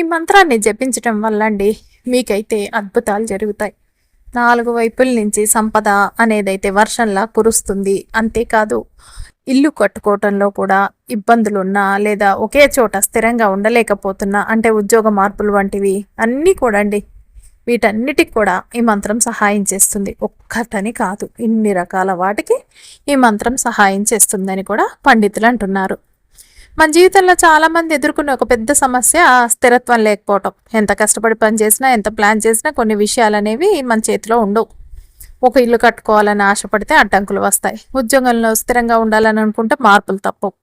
ఈ మంత్రాన్ని జపించటం వల్ల అండి మీకైతే అద్భుతాలు జరుగుతాయి. 4 వైపుల నుంచి సంపద అనేదైతే వర్షంలా కురుస్తుంది. అంతేకాదు ఇల్లు కట్టుకోవటంలో కూడా ఇబ్బందులున్నా లేదా ఒకే చోట స్థిరంగా ఉండలేకపోతున్నా అంటే ఉద్యోగ మార్పులు వంటివి అన్నీ కూడా అండి వీటన్నిటికి కూడా ఈ మంత్రం సహాయం చేస్తుంది. ఒక్కటని కాదు, ఇన్ని రకాల వాటికి ఈ మంత్రం సహాయం చేస్తుందని కూడా పండితులు అంటున్నారు. మన జీవితంలో చాలామంది ఎదుర్కొనే ఒక పెద్ద సమస్య స్థిరత్వం లేకపోవటం. ఎంత కష్టపడి పని చేసినా, ఎంత ప్లాన్ చేసినా కొన్ని విషయాలు అనేవి మన చేతిలో ఉండవు. ఒక ఇల్లు కట్టుకోవాలని ఆశపడితే అడ్డంకులు వస్తాయి. ఉద్యోగంలో స్థిరంగా ఉండాలని అనుకుంటే మార్పులు తప్పవు.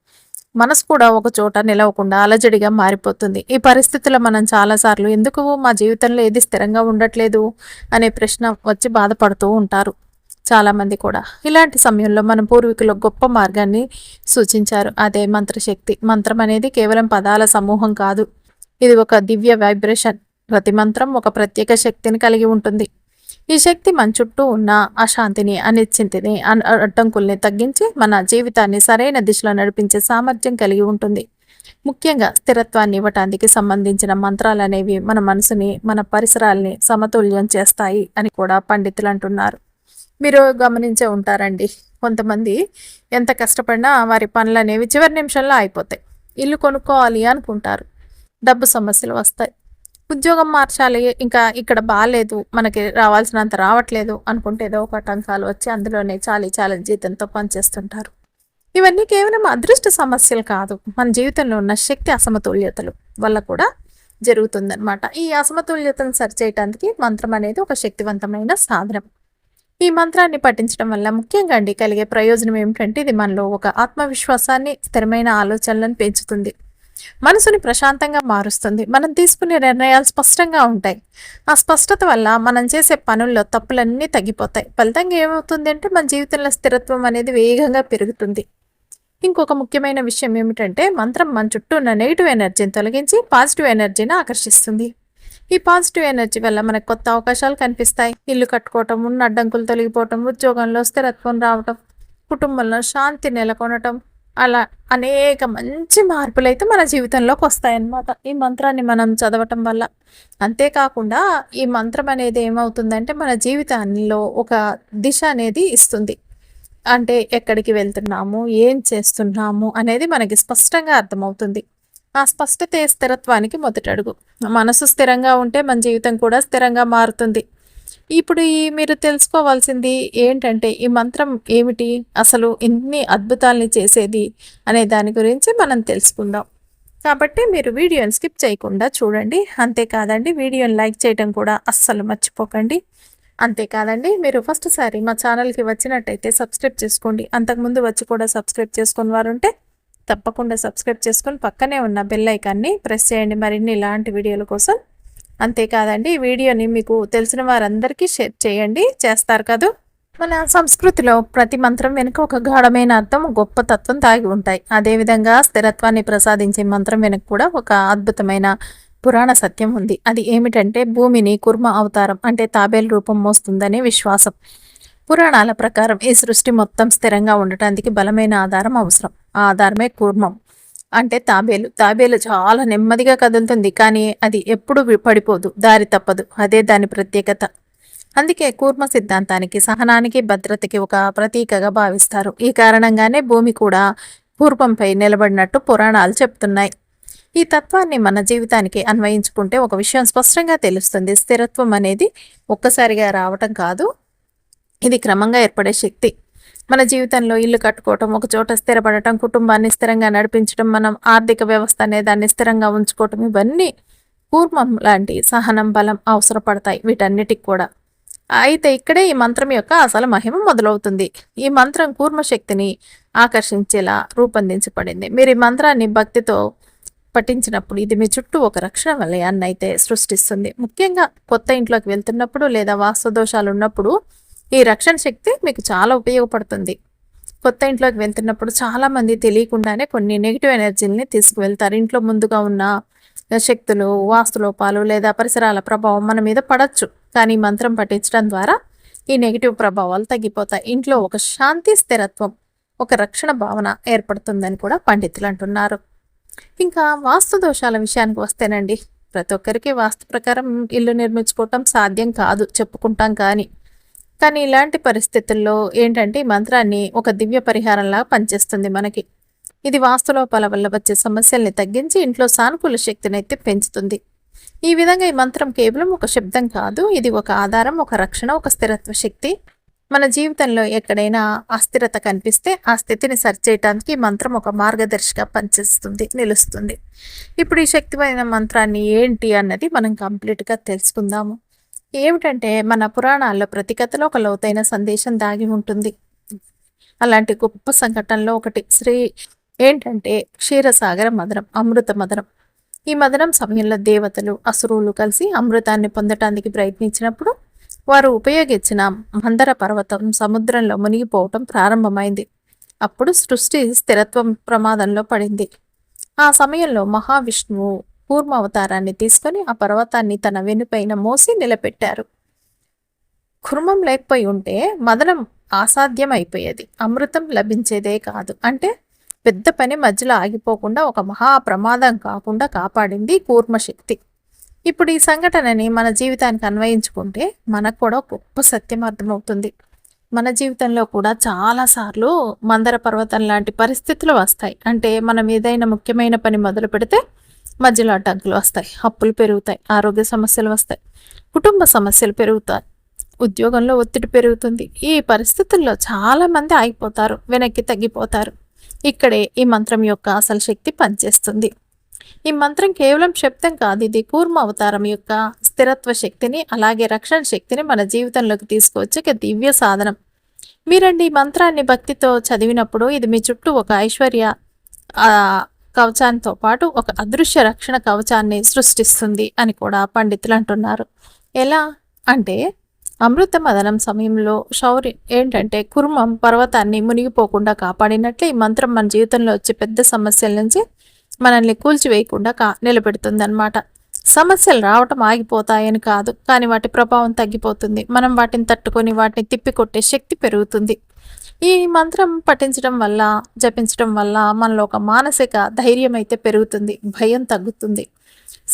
మనసు కూడా ఒక చోట నిలవకుండా అలజడిగా మారిపోతుంది. ఈ పరిస్థితుల్లో మనం చాలాసార్లు ఎందుకు మా జీవితంలో ఏది స్థిరంగా ఉండట్లేదు అనే ప్రశ్న వచ్చి బాధపడుతూ ఉంటారు చాలామంది కూడా. ఇలాంటి సమయంలో మన పూర్వీకులు గొప్ప మార్గాన్ని సూచించారు. అదే మంత్రశక్తి. మంత్రం అనేది కేవలం పదాల సమూహం కాదు, ఇది ఒక దివ్య వైబ్రేషన్. ప్రతి మంత్రం ఒక ప్రత్యేక శక్తిని కలిగి ఉంటుంది. ఈ శక్తి మన చుట్టూ ఉన్న అశాంతిని, అనిశ్చితిని, అడ్డంకుల్ని తగ్గించి మన జీవితాన్ని సరైన దిశలో నడిపించే సామర్థ్యం కలిగి ఉంటుంది. ముఖ్యంగా స్థిరత్వాన్ని ఇవ్వటానికి సంబంధించిన మంత్రాలు అనేవి మన మనసుని, మన పరిసరాల్ని సమతుల్యం చేస్తాయి అని కూడా పండితులు అంటున్నారు. మీరు గమనించే ఉంటారండి, కొంతమంది ఎంత కష్టపడినా వారి పనులు అనేవి చివరి నిమిషంలో అయిపోతాయి. ఇల్లు కొనుక్కోవాలి అనుకుంటారు, డబ్బు సమస్యలు వస్తాయి. ఉద్యోగం మార్చాలి, ఇంకా ఇక్కడ బాగాలేదు, మనకి రావాల్సినంత రావట్లేదు అనుకుంటే ఏదో ఒక ఆటంకాలు వచ్చి అందులోనే చాలా జీతంతో పనిచేస్తుంటారు. ఇవన్నీ కేవలం అదృష్ట సమస్యలు కాదు, మన జీవితంలో ఉన్న శక్తి అసమతుల్యతలు వల్ల కూడా జరుగుతుందన్నమాట. ఈ అసమతుల్యతను సరిచేయటానికి మంత్రం అనేది ఒక శక్తివంతమైన సాధనం. ఈ మంత్రాన్ని పఠించడం వల్ల ముఖ్యంగా అండి కలిగే ప్రయోజనం ఏమిటంటే, ఇది మనలో ఒక ఆత్మవిశ్వాసాన్ని, స్థిరమైన ఆలోచనలను పెంచుతుంది. మనసుని ప్రశాంతంగా మారుస్తుంది. మనం తీసుకునే నిర్ణయాలు స్పష్టంగా ఉంటాయి. ఆ స్పష్టత వల్ల మనం చేసే పనుల్లో తప్పులన్నీ తగ్గిపోతాయి. ఫలితంగా ఏమవుతుంది అంటే మన జీవితంలో స్థిరత్వం అనేది వేగంగా పెరుగుతుంది. ఇంకొక ముఖ్యమైన విషయం ఏమిటంటే, మంత్రం మన చుట్టూ ఉన్న నెగిటివ్ ఎనర్జీని తొలగించి పాజిటివ్ ఎనర్జీని ఆకర్షిస్తుంది. ఈ పాజిటివ్ ఎనర్జీ వల్ల మనకు కొత్త అవకాశాలు కనిపిస్తాయి. ఇల్లు కట్టుకోవటం, ఉన్న అడ్డంకులు తొలగిపోవటం, ఉద్యోగంలో స్థిరత్వం రావటం, కుటుంబంలో శాంతి నెలకొనటం, అలా అనేక మంచి మార్పులు అయితే మన జీవితంలోకి వస్తాయన్నమాట ఈ మంత్రాన్ని మనం చదవటం వల్ల. అంతేకాకుండా ఈ మంత్రం అనేది ఏమవుతుందంటే మన జీవితంలో ఒక దిశ అనేది ఇస్తుంది. అంటే ఎక్కడికి వెళ్తున్నాము, ఏం చేస్తున్నాము అనేది మనకి స్పష్టంగా అర్థమవుతుంది. ఆ స్పష్టతే స్థిరత్వానికి మొదటి అడుగు. మనసు స్థిరంగా ఉంటే మన జీవితం కూడా స్థిరంగా మారుతుంది. ఇప్పుడు మీరు తెలుసుకోవాల్సింది ఏంటంటే, ఈ మంత్రం ఏమిటి, అసలు ఇన్ని అద్భుతాలని చేసేది అనే దాని గురించి మనం తెలుసుకుందాం. కాబట్టి మీరు వీడియోని స్కిప్ చేయకుండా చూడండి. అంతేకాదండి, వీడియోని లైక్ చేయడం కూడా అస్సలు మర్చిపోకండి. అంతేకాదండి, మీరు ఫస్ట్ సారి మా ఛానల్కి వచ్చినట్టయితే సబ్స్క్రైబ్ చేసుకోండి. అంతకుముందు వచ్చి కూడా సబ్స్క్రైబ్ చేసుకుని వారు ఉంటే తప్పకుండా సబ్స్క్రైబ్ చేసుకొని పక్కనే ఉన్న బెల్ ఐకాన్ని ప్రెస్ చేయండి మరిన్ని ఇలాంటి వీడియోల కోసం. అంతేకాదండి, ఈ వీడియోని మీకు తెలిసిన వారందరికీ షేర్ చేయండి. చేస్తారు కదా. మన సంస్కృతిలో ప్రతి మంత్రం వెనుక ఒక గాఢమైన అర్థం, గొప్ప తత్వం దాగి ఉంటాయి. అదేవిధంగా స్థిరత్వాన్ని ప్రసాదించే మంత్రం వెనుక కూడా ఒక అద్భుతమైన పురాణ సత్యం ఉంది. అది ఏమిటంటే, భూమిని కుర్మ అవతారం అంటే తాబేలు రూపం మోస్తుందనే విశ్వాసం. పురాణాల ప్రకారం ఈ సృష్టి మొత్తం స్థిరంగా ఉండటానికి బలమైన ఆధారం అవసరం. ఆ ఆధారమే కూర్మం అంటే తాబేలు. తాబేలు చాలా నెమ్మదిగా కదులుతుంది, కానీ అది ఎప్పుడు పడిపోదు, దారి తప్పదు. అదే దాని ప్రత్యేకత. అందుకే కూర్మ సిద్ధాంతానికి, సహనానికి, భద్రతకి ఒక ప్రతీకగా భావిస్తారు. ఈ కారణంగానే భూమి కూడా కూర్మంపై నిలబడినట్టు పురాణాలు చెప్తున్నాయి. ఈ తత్వాన్ని మన జీవితానికి అన్వయించుకుంటే ఒక విషయం స్పష్టంగా తెలుస్తుంది. స్థిరత్వం అనేది ఒక్కసారిగా రావటం కాదు, ఇది క్రమంగా ఏర్పడే శక్తి. మన జీవితంలో ఇల్లు కట్టుకోవటం, ఒక చోట స్థిరపడటం, కుటుంబాన్ని స్థిరంగా నడిపించడం, మనం ఆర్థిక వ్యవస్థ అనే దాన్ని స్థిరంగా ఉంచుకోవటం, ఇవన్నీ కూర్మం లాంటి సహనం, బలం అవసరపడతాయి వీటన్నిటికి కూడా. అయితే ఇక్కడే ఈ మంత్రం యొక్క అసలు మహిమ మొదలవుతుంది. ఈ మంత్రం కూర్మ శక్తిని ఆకర్షించేలా రూపొందించబడింది. మీరు ఈ మంత్రాన్ని భక్తితో పఠించినప్పుడు ఇది మీ చుట్టూ ఒక రక్షణ వలయాన్ని అయితే సృష్టిస్తుంది. ముఖ్యంగా కొత్త ఇంట్లోకి వెళ్తున్నప్పుడు లేదా వాస్తు దోషాలు ఉన్నప్పుడు ఈ రక్షణ శక్తి మీకు చాలా ఉపయోగపడుతుంది. కొత్త ఇంట్లోకి వెళ్తున్నప్పుడు చాలామంది తెలియకుండానే కొన్ని నెగిటివ్ ఎనర్జీని తీసుకువెళ్తారు. ఇంట్లో ముందుగా ఉన్న శక్తులు, వాస్తులోపాలు లేదా పరిసరాల ప్రభావం మన మీద పడవచ్చు. కానీ మంత్రం పఠించడం ద్వారా ఈ నెగిటివ్ ప్రభావాలు తగ్గిపోతాయి. ఇంట్లో ఒక శాంతి, స్థిరత్వం, ఒక రక్షణ భావన ఏర్పడుతుందని కూడా పండితులు అంటున్నారు. ఇంకా వాస్తు దోషాల విషయానికి వస్తేనండి, ప్రతి ఒక్కరికి వాస్తు ప్రకారం ఇల్లు నిర్మించుకోవటం సాధ్యం కాదు చెప్పుకుంటాం కానీ ఇలాంటి పరిస్థితుల్లో ఏంటంటే ఈ మంత్రాన్ని ఒక దివ్య పరిహారంలా పనిచేస్తుంది మనకి. ఇది వాస్తు లోపాల వల్ల వచ్చే సమస్యల్ని తగ్గించి ఇంట్లో సానుకూల శక్తిని అయితే పెంచుతుంది. ఈ విధంగా ఈ మంత్రం కేవలం ఒక శబ్దం కాదు, ఇది ఒక ఆధారం, ఒక రక్షణ, ఒక స్థిరత్వ శక్తి. మన జీవితంలో ఎక్కడైనా అస్థిరత కనిపిస్తే ఆ స్థితిని సరిచేయటానికి ఈ మంత్రం ఒక మార్గదర్శిగా పనిచేస్తుంది, నిలుస్తుంది. ఇప్పుడు ఈ శక్తిమైన మంత్రాన్ని ఏంటి అన్నది మనం కంప్లీట్గా తెలుసుకుందాము. ఏమిటంటే మన పురాణాల్లో ప్రతి కథలో ఒక లోతైన సందేశం దాగి ఉంటుంది. అలాంటి గొప్ప సంఘటనలో ఒకటి ఏంటంటే క్షీరసాగర మదనం, అమృత మదనం. ఈ మదనం సమయంలో దేవతలు అసురులు కలిసి అమృతాన్ని పొందటానికి ప్రయత్నించినప్పుడు వారు ఉపయోగించిన మందర పర్వతం సముద్రంలో మునిగిపోవటం ప్రారంభమైంది. అప్పుడు సృష్టి స్థిరత్వం ప్రమాదంలో పడింది. ఆ సమయంలో మహావిష్ణువు కూర్మ అవతారాన్ని తీసుకొని ఆ పర్వతాన్ని తన వెనుపైన మోసి నిలబెట్టారు. కుర్మం లేకపోయి ఉంటే మదనం అసాధ్యం అయిపోయేది, అమృతం లభించేదే కాదు. అంటే పెద్ద పని మధ్యలో ఆగిపోకుండా ఒక మహా ప్రమాదం కాకుండా కాపాడింది కూర్మశక్తి. ఇప్పుడు ఈ సంఘటనని మన జీవితానికి అన్వయించుకుంటే మనకు కూడా గొప్ప సత్యం అర్థమవుతుంది. మన జీవితంలో కూడా చాలాసార్లు మందర పర్వతం లాంటి పరిస్థితులు వస్తాయి. అంటే మనం ఏదైనా ముఖ్యమైన పని మొదలు పెడితే మధ్యలో అడ్డంకులు వస్తాయి, అప్పులు పెరుగుతాయి, ఆరోగ్య సమస్యలు వస్తాయి, కుటుంబ సమస్యలు పెరుగుతాయి, ఉద్యోగంలో ఒత్తిడి పెరుగుతుంది. ఈ పరిస్థితుల్లో చాలామంది ఆగిపోతారు, వెనక్కి తగ్గిపోతారు. ఇక్కడే ఈ మంత్రం యొక్క అసలు శక్తి పనిచేస్తుంది. ఈ మంత్రం కేవలం శబ్దం కాదు, ఇది కూర్మ అవతారం యొక్క స్థిరత్వ శక్తిని అలాగే రక్షణ శక్తిని మన జీవితంలోకి తీసుకువచ్చే ఒక దివ్య సాధనం. మీరండి ఈ మంత్రాన్ని భక్తితో చదివినప్పుడు ఇది మీ చుట్టూ ఒక ఐశ్వర్య కవచాంతో పాటు ఒక అదృశ్య రక్షణ కవచాన్ని సృష్టిస్తుంది అని కూడా పండితులు అంటున్నారు. ఎలా అంటే అమృత మదనం సమయంలో ఏంటంటే కుర్మం పర్వతాన్ని మునిగిపోకుండా కాపాడినట్లే ఈ మంత్రం మన జీవితంలో వచ్చే పెద్ద సమస్యల నుంచి మనల్ని కూల్చివేయకుండా నిలబెడుతుంది అన్నమాట. సమస్యలు రావటం ఆగిపోతాయని కాదు, కానీ వాటి ప్రభావం తగ్గిపోతుంది. మనం వాటిని తట్టుకొని వాటిని తిప్పికొట్టే శక్తి పెరుగుతుంది. ఈ మంత్రం పఠించడం వల్ల, జపించడం వల్ల మనలో ఒక మానసిక ధైర్యం అయితే పెరుగుతుంది, భయం తగ్గుతుంది.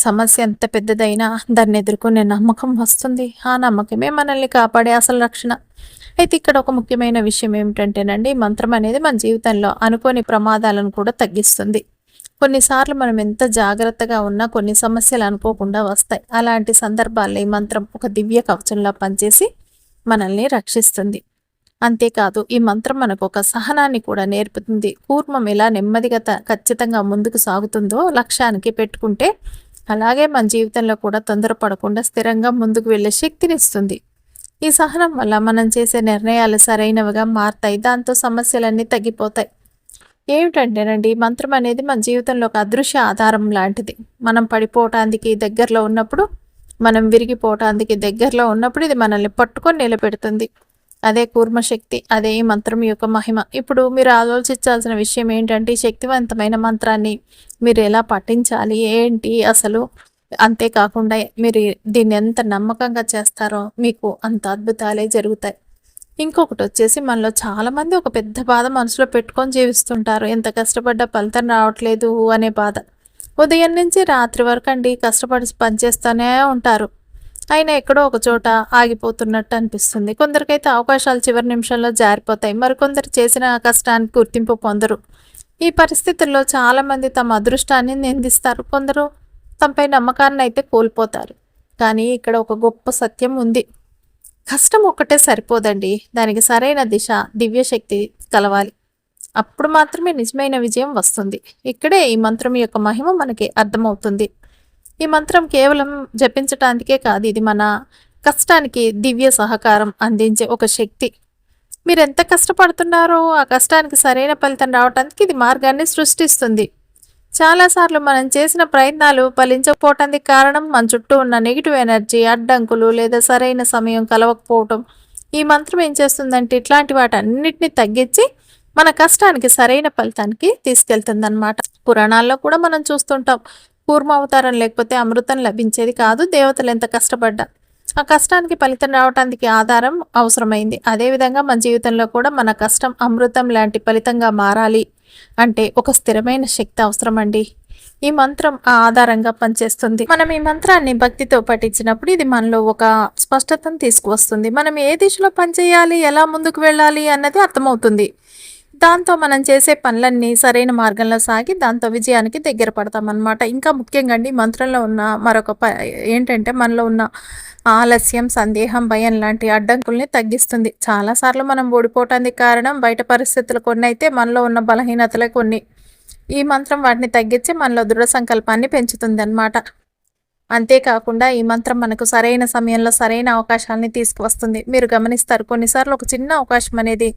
సమస్య ఎంత పెద్దదైనా దాన్ని ఎదుర్కొనే నమ్మకం వస్తుంది. ఆ నమ్మకమే మనల్ని కాపాడే అసలు రక్షణ. అయితే ఇక్కడ ఒక ముఖ్యమైన విషయం ఏమిటంటేనండి, మంత్రం అనేది మన జీవితంలో అనుకోని ప్రమాదాలను కూడా తగ్గిస్తుంది. కొన్నిసార్లు మనం ఎంత జాగ్రత్తగా ఉన్నా కొన్ని సమస్యలు అనుకోకుండా వస్తాయి. అలాంటి సందర్భాల్లో ఈ మంత్రం ఒక దివ్య కవచంలా పనిచేసి మనల్ని రక్షిస్తుంది. అంతేకాదు ఈ మంత్రం మనకు ఒక సహనాన్ని కూడా నేర్పుతుంది. కూర్మం ఎలా నెమ్మదిగా ఖచ్చితంగా ముందుకు సాగుతుందో లక్ష్యానికి పెట్టుకుంటే అలాగే మన జీవితంలో కూడా తొందరపడకుండా స్థిరంగా ముందుకు వెళ్ళే శక్తినిస్తుంది. ఈ సహనం వల్ల మనం చేసే నిర్ణయాలు సరైనవిగా మారతాయి, దాంతో సమస్యలన్నీ తగ్గిపోతాయి. ఏమిటంటేనండి మంత్రం అనేది మన జీవితంలో ఒక అదృశ్య ఆధారం లాంటిది. మనం పడిపోవటానికి దగ్గరలో ఉన్నప్పుడు, మనం విరిగిపోవటానికి దగ్గరలో ఉన్నప్పుడు ఇది మనల్ని పట్టుకొని నిలబెడుతుంది. అదే కూర్మశక్తి, అదే ఈ మంత్రం యొక్క మహిమ. ఇప్పుడు మీరు ఆలోచించాల్సిన విషయం ఏంటంటే ఈ శక్తివంతమైన మంత్రాన్ని మీరు ఎలా పఠించాలి ఏంటి అసలు. అంతేకాకుండా మీరు దీన్ని ఎంత నమ్మకంగా చేస్తారో మీకు అంత అద్భుతాలే జరుగుతాయి. ఇంకొకటి వచ్చేసి మనలో చాలామంది ఒక పెద్ద బాధ మనసులో పెట్టుకొని జీవిస్తుంటారు. ఎంత కష్టపడ్డా ఫలితం రావట్లేదు అనే బాధ. ఉదయం నుంచి రాత్రి వరకు అండి కష్టపడి పనిచేస్తూనే ఉంటారు, అయినా ఎక్కడో ఒక చోట ఆగిపోతున్నట్టు అనిపిస్తుంది. కొందరికైతే అవకాశాలు చివరి నిమిషంలో జారిపోతాయి, మరికొందరు చేసిన కష్టానికి గుర్తింపు పొందరు. ఈ పరిస్థితుల్లో చాలామంది తమ అదృష్టాన్ని నిందిస్తారు, కొందరు తమపై నమ్మకాన్ని అయితే కోల్పోతారు. కానీ ఇక్కడ ఒక గొప్ప సత్యం ఉంది. కష్టం ఒక్కటే సరిపోదండి, దానికి సరైన దిశ, దివ్యశక్తి కలవాలి. అప్పుడు మాత్రమే నిజమైన విజయం వస్తుంది. ఇక్కడే ఈ మంత్రం యొక్క మహిమ మనకి అర్థమవుతుంది. ఈ మంత్రం కేవలం జపించటానికే కాదు, ఇది మన కష్టానికి దివ్య సహకారం అందించే ఒక శక్తి. మీరు ఎంత కష్టపడుతున్నారో ఆ కష్టానికి సరైన ఫలితం రావడానికి ఇది మార్గాన్ని సృష్టిస్తుంది. చాలాసార్లు మనం చేసిన ప్రయత్నాలు ఫలించకపోవటానికి కారణం మన చుట్టూ ఉన్న నెగిటివ్ ఎనర్జీ, అడ్డంకులు లేదా సరైన సమయం కలవకపోవటం. ఈ మంత్రం ఏం చేస్తుందంటే ఇట్లాంటి వాటన్నిటిని తగ్గించి మన కష్టానికి సరైన ఫలితానికి తీసుకెళ్తుందన్నమాట. పురాణాల్లో కూడా మనం చూస్తుంటాం, కూర్మ అవతారం లేకపోతే అమృతం లభించేది కాదు. దేవతలు ఎంత కష్టపడ్డా ఆ కష్టానికి ఫలితం రావటానికి ఆధారం అవసరమైంది. అదేవిధంగా మన జీవితంలో కూడా మన కష్టం అమృతం లాంటి ఫలితంగా మారాలి అంటే ఒక స్థిరమైన శక్తి అవసరం అండి. ఈ మంత్రం ఆధారంగా పనిచేస్తుంది. మనం ఈ మంత్రాన్ని భక్తితో పఠించినప్పుడు ఇది మనలో ఒక స్పష్టతను తీసుకువస్తుంది. మనం ఏ దిశలో పనిచేయాలి, ఎలా ముందుకు వెళ్ళాలి అన్నది అర్థమవుతుంది. దాంతో మనం చేసే పనులన్నీ సరైన మార్గంలో సాగి దాంతో విజయానికి దగ్గర పడతామన్నమాట. ఇంకా ముఖ్యంగా అండి మంత్రంలో ఉన్న మరొక ఏంటంటే మనలో ఉన్న ఆలస్యం, సందేహం, భయం లాంటి అడ్డంకుల్ని తగ్గిస్తుంది. చాలాసార్లు మనం ఓడిపోవటానికి కారణం బయట పరిస్థితులు కొన్ని అయితే మనలో ఉన్న బలహీనతలే కొన్ని. ఈ మంత్రం వాటిని తగ్గించి మనలో దృఢ సంకల్పాన్ని పెంచుతుంది అన్నమాట. అంతేకాకుండా ఈ మంత్రం మనకు సరైన సమయంలో సరైన అవకాశాలని తీసుకువస్తుంది. మీరు గమనిస్తారు కొన్నిసార్లు ఒక చిన్న అవకాశం అనేది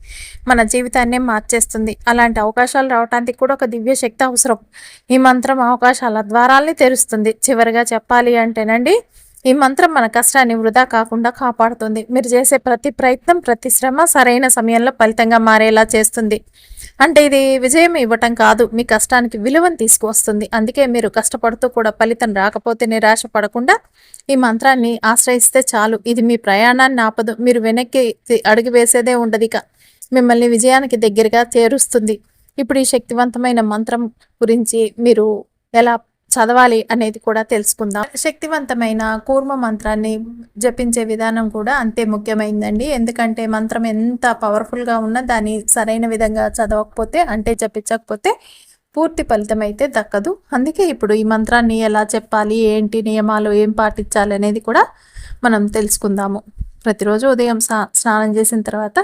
మన జీవితాన్నే మార్చేస్తుంది. అలాంటి అవకాశాలు రావడానికి కూడా ఒక దివ్య శక్తి అవసరం. ఈ మంత్రం అవకాశాల ద్వారాల్ని తెరుస్తుంది. చివరిగా చెప్పాలి అంటేనండి ఈ మంత్రం మన కష్టాన్ని వృధా కాకుండా కాపాడుతుంది. మీరు చేసే ప్రతి ప్రయత్నం, ప్రతి శ్రమ సరైన సమయంలో ఫలితంగా మారేలా చేస్తుంది. అంటే ఇది విజయం ఇవ్వటం కాదు, మీ కష్టానికి విలువను తీసుకువస్తుంది. అందుకే మీరు కష్టపడుతూ కూడా ఫలితం రాకపోతే నిరాశ పడకుండా ఈ మంత్రాన్ని ఆశ్రయిస్తే చాలు. ఇది మీ ప్రయాణాన్ని ఆపదు. మీరు వెనక్కి అడుగు వేసేదే ఉండదు, ఇక మిమ్మల్ని విజయానికి దగ్గరగా చేరుస్తుంది. ఇప్పుడు ఈ శక్తివంతమైన మంత్రం గురించి మీరు ఎలా చదవాలి అనేది కూడా తెలుసుకుందాం. శక్తివంతమైన కూర్మ మంత్రాన్ని జపించే విధానం కూడా అంతే ముఖ్యమైందండి. ఎందుకంటే మంత్రం ఎంత పవర్ఫుల్గా ఉన్నా దాన్ని సరైన విధంగా చదవకపోతే అంటే జపించకపోతే పూర్తి ఫలితం అయితే దక్కదు. అందుకే ఇప్పుడు ఈ మంత్రాన్ని ఎలా చెప్పాలి, ఏంటి నియమాలు, ఏం పాటించాలి అనేది కూడా మనం తెలుసుకుందాము. ప్రతిరోజు ఉదయం స్నానం చేసిన తర్వాత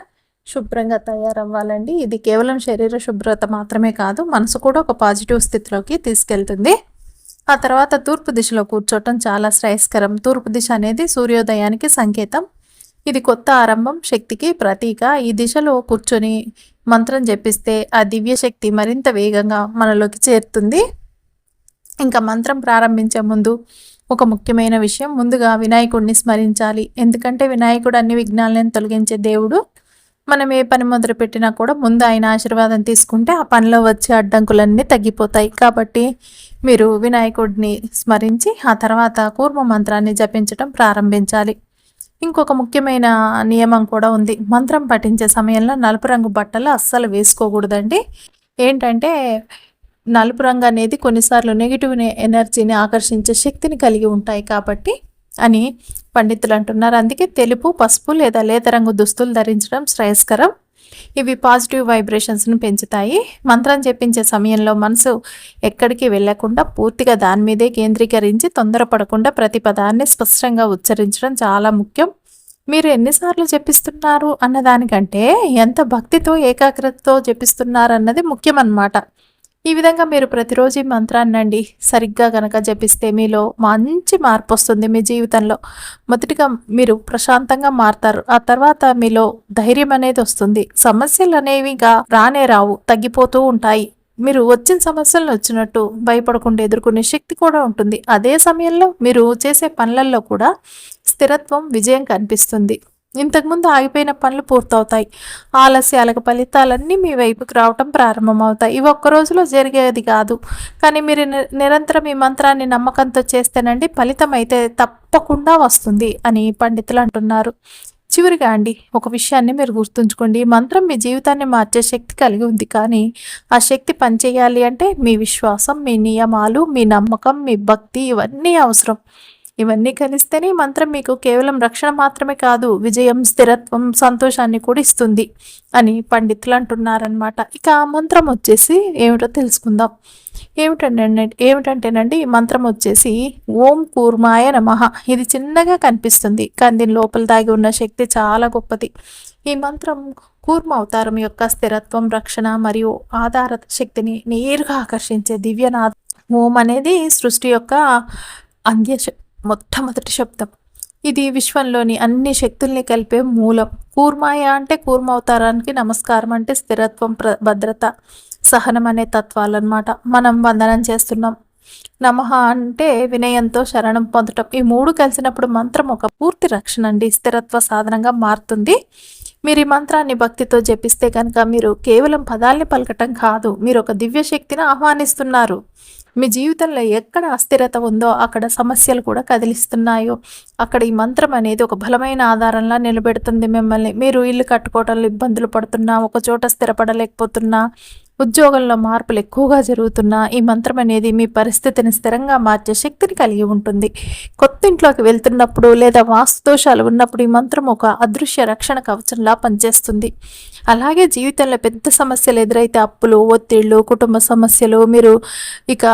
శుభ్రంగా తయారవ్వాలండి. ఇది కేవలం శరీర శుభ్రత మాత్రమే కాదు, మనసు కూడా ఒక పాజిటివ్ స్థితిలోకి తీసుకెళ్తుంది. ఆ తర్వాత తూర్పు దిశలో కూర్చోవటం చాలా శ్రేయస్కరం. తూర్పు దిశ అనేది సూర్యోదయానికి సంకేతం. ఇది కొత్త ఆరంభం, శక్తికి ప్రతీక. ఈ దిశలో కూర్చొని మంత్రం జపిస్తే ఆ దివ్య శక్తి మరింత వేగంగా మనలోకి చేరుతుంది. ఇంకా మంత్రం ప్రారంభించే ముందు ఒక ముఖ్యమైన విషయం, ముందుగా వినాయకుడిని స్మరించాలి. ఎందుకంటే వినాయకుడు అన్ని విఘ్నాలను తొలగించే దేవుడు. మనం ఏ పని మొదలు పెట్టినా కూడా ముందు ఆయన ఆశీర్వాదం తీసుకుంటే ఆ పనిలో వచ్చే అడ్డంకులన్నీ తగ్గిపోతాయి. కాబట్టి మీరు వినాయకుడిని స్మరించి ఆ తర్వాత కూర్మ మంత్రాన్ని జపించడం ప్రారంభించాలి. ఇంకొక ముఖ్యమైన నియమం కూడా ఉంది. మంత్రం పఠించే సమయంలో నలుపు రంగు బట్టలు అస్సలు వేసుకోకూడదండి. ఏంటంటే నలుపు రంగు అనేది కొన్నిసార్లు నెగిటివ్ ఎనర్జీని ఆకర్షించే శక్తిని కలిగి ఉంటాయి కాబట్టి అని పండితులు అంటున్నారు. అందుకే తెలుపు, పసుపు లేదా లేత రంగు దుస్తులు ధరించడం శ్రేయస్కరం. ఇవి పాజిటివ్ వైబ్రేషన్స్ను పెంచుతాయి. మంత్రం చెప్పించే సమయంలో మనసు ఎక్కడికి వెళ్లకుండా పూర్తిగా దాని మీదే కేంద్రీకరించి తొందరపడకుండా ప్రతి పదాన్ని స్పష్టంగా ఉచ్చరించడం చాలా ముఖ్యం. మీరు ఎన్నిసార్లు జపిస్తున్నారు అన్నదానికంటే ఎంత భక్తితో ఏకాగ్రతతో జపిస్తున్నారు అన్నది ముఖ్యం అన్నమాట. ఈ విధంగా మీరు ప్రతిరోజు ఈ మంత్రాన్ని సరిగ్గా గనక జపిస్తే మీలో మంచి మార్పు వస్తుంది. మీ జీవితంలో మొదటిగా మీరు ప్రశాంతంగా మారుతారు. ఆ తర్వాత మీలో ధైర్యం అనేది వస్తుంది. సమస్యలు అనేవి రానే రావు, తగ్గిపోతూ ఉంటాయి. మీరు వచ్చిన సమస్యలను వచ్చినట్టు భయపడకుండా ఎదుర్కొనే శక్తి కూడా ఉంటుంది. అదే సమయంలో మీరు చేసే పనులలో కూడా స్థిరత్వం, విజయం కనిపిస్తుంది. ఇంతకుముందు ఆగిపోయిన పనులు పూర్తవుతాయి. ఆలస్యాలకు ఫలితాలన్నీ మీ వైపుకి రావటం ప్రారంభమవుతాయి. ఇవి ఒక్క రోజులో జరిగేది కాదు, కానీ మీరు నిరంతరం ఈ మంత్రాన్ని నమ్మకంతో చేస్తేనండి ఫలితం అయితే తప్పకుండా వస్తుంది అని పండితులు అంటున్నారు. చివరిగా ఒక విషయాన్ని మీరు గుర్తుంచుకోండి. ఈ మంత్రం మీ జీవితాన్ని మార్చే శక్తి కలిగి ఉంది, కానీ ఆ శక్తి పనిచేయాలి అంటే మీ విశ్వాసం, మీ నియమాలు, మీ నమ్మకం, మీ భక్తి ఇవన్నీ అవసరం. ఇవన్నీ కలిస్తేనే మంత్రం మీకు కేవలం రక్షణ మాత్రమే కాదు, విజయం, స్థిరత్వం, సంతోషాన్ని కూడా ఇస్తుంది అని పండితులు అంటున్నారనమాట. ఇక ఆ మంత్రం వచ్చేసి ఏమిటో తెలుసుకుందాం. ఏమిటంటేనండి ఈ మంత్రం వచ్చేసి ఓం కూర్మాయ నమః. ఇది చిన్నగా కనిపిస్తుంది, కానీ దీని లోపల దాగి ఉన్న శక్తి చాలా గొప్పది. ఈ మంత్రం కూర్మ అవతారం యొక్క స్థిరత్వం, రక్షణ మరియు ఆధార శక్తిని నేరుగా ఆకర్షించే దివ్యనాథం. ఓం అనేది సృష్టి యొక్క మొట్టమొదటి శబ్దం. ఇది విశ్వంలోని అన్ని శక్తుల్ని కలిపే మూలం. కూర్మాయ అంటే కూర్మ అవతారానికి నమస్కారం, అంటే స్థిరత్వం, భద్రత, సహనం అనే తత్వాలు అన్నమాట. మనం వందనం చేస్తున్నాం. నమః అంటే వినయంతో శరణం పొందటం. ఈ మూడు కలిసినప్పుడు మంత్రం ఒక పూర్తి రక్షణ స్థిరత్వ సాధనంగా మారుతుంది. మీరు ఈ మంత్రాన్ని భక్తితో జపిస్తే కనుక మీరు కేవలం పదాల్ని పలకటం కాదు, మీరు ఒక దివ్య శక్తిని ఆహ్వానిస్తున్నారు. మీ జీవితంలో ఎక్కడ అస్థిరత ఉందో, అక్కడ సమస్యలు కూడా కదిలిస్తున్నాయో అక్కడ ఈ మంత్రం అనేది ఒక బలమైన ఆధారంలా నిలబెడుతుంది మిమ్మల్ని. మీరు ఇల్లు కట్టుకోవడంలో ఇబ్బందులు పడుతున్నా, ఒక చోట స్థిరపడలేకపోతున్నా, ఉద్యోగంలో మార్పులు ఎక్కువగా జరుగుతున్నా ఈ మంత్రం అనేది మీ పరిస్థితిని స్థిరంగా మార్చే శక్తిని కలిగి ఉంటుంది. కొత్త ఇంట్లోకి వెళ్తున్నప్పుడు లేదా వాస్తు దోషాలు ఉన్నప్పుడు ఈ మంత్రం ఒక అదృశ్య రక్షణ కవచంలా పనిచేస్తుంది. అలాగే జీవితంలో పెద్ద సమస్యలు ఎదురైతే అప్పులు, ఒత్తిళ్లు, కుటుంబ సమస్యలు మీరు ఇక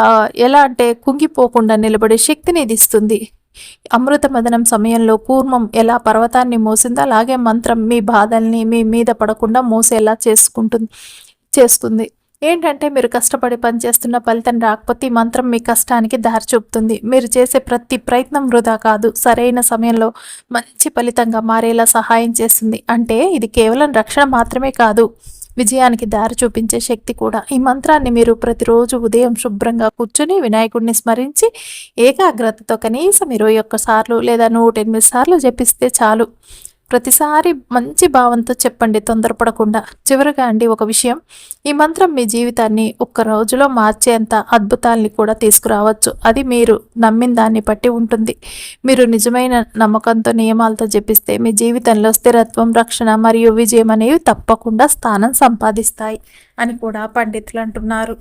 ఎలా అంటే కుంగిపోకుండా నిలబడే శక్తిని ఇది ఇస్తుంది. అమృత మదనం సమయంలో కూర్మం ఎలా పర్వతాన్ని మోసిందో అలాగే మంత్రం మీ బాధల్ని మీ మీద పడకుండా మోసేలా చేస్తుంది. ఏంటంటే మీరు కష్టపడి పనిచేస్తున్న ఫలితం రాకపోతే ఈ మంత్రం మీ కష్టానికి దారి చూపుతుంది. మీరు చేసే ప్రతి ప్రయత్నం వృధా కాదు, సరైన సమయంలో మంచి ఫలితంగా మారేలా సహాయం చేస్తుంది. అంటే ఇది కేవలం రక్షణ మాత్రమే కాదు, విజయానికి దారి చూపించే శక్తి కూడా. ఈ మంత్రాన్ని మీరు ప్రతిరోజు ఉదయం శుభ్రంగా కూర్చొని వినాయకుడిని స్మరించి ఏకాగ్రతతో కనీసం 21 సార్లు లేదా 108 సార్లు జపిస్తే చాలు. ప్రతిసారి మంచి భావంతో చెప్పండి, తొందరపడకుండా. చివరగా ఒక విషయం, ఈ మంత్రం మీ జీవితాన్ని ఒక్క రోజులో మార్చేంత అద్భుతాల్ని కూడా తీసుకురావచ్చు. అది మీరు నమ్మిన దాన్ని బట్టి ఉంటుంది. మీరు నిజమైన నమ్మకంతో నియమాలతో జపిస్తే మీ జీవితంలో స్థిరత్వం, రక్షణ మరియు విజయం అనేవి తప్పకుండా స్థానం సంపాదిస్తాయి అని కూడా పండితులు అంటున్నారు.